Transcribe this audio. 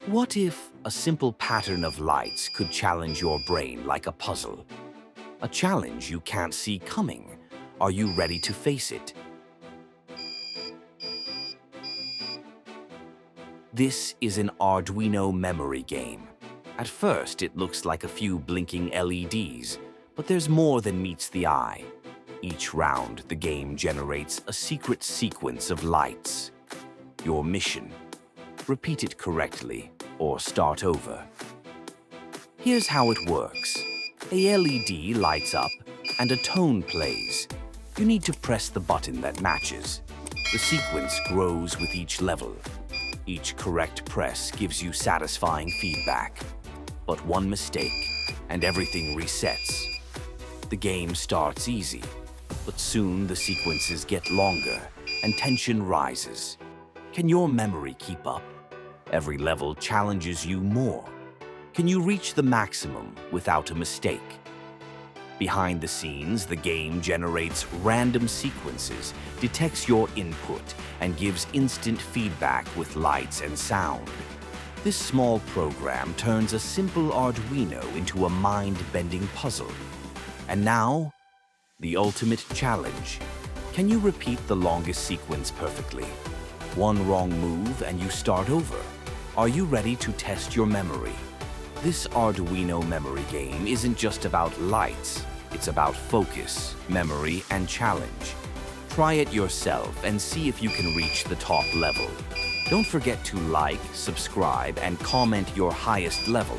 What if a simple pattern of lights could challenge your brain like a puzzle? A challenge you can't see coming. Are you ready to face it? This is an Arduino memory game. At first, it looks like a few blinking LEDs, but there's more than meets the eye. Each round, the game generates a secret sequence of lights. Your mission: repeat it correctly or start over. Here's how it works. A LED lights up and a tone plays. You need to press the button that matches. The sequence grows with each level. Each correct press gives you satisfying feedback. But one mistake, and everything resets. The game starts easy, but soon the sequences get longer and tension rises. Can your memory keep up? Every level challenges you more. Can you reach the maximum without a mistake? Behind the scenes, the game generates random sequences, detects your input, and gives instant feedback with lights and sound. This small program turns a simple Arduino into a mind-bending puzzle. And now, the ultimate challenge. Can you repeat the longest sequence perfectly? One wrong move and you start over. Are you ready to test your memory? This Arduino memory game isn't just about lights. It's about focus, memory, and challenge. Try it yourself and see if you can reach the top level. Don't forget to like, subscribe, and comment your highest level.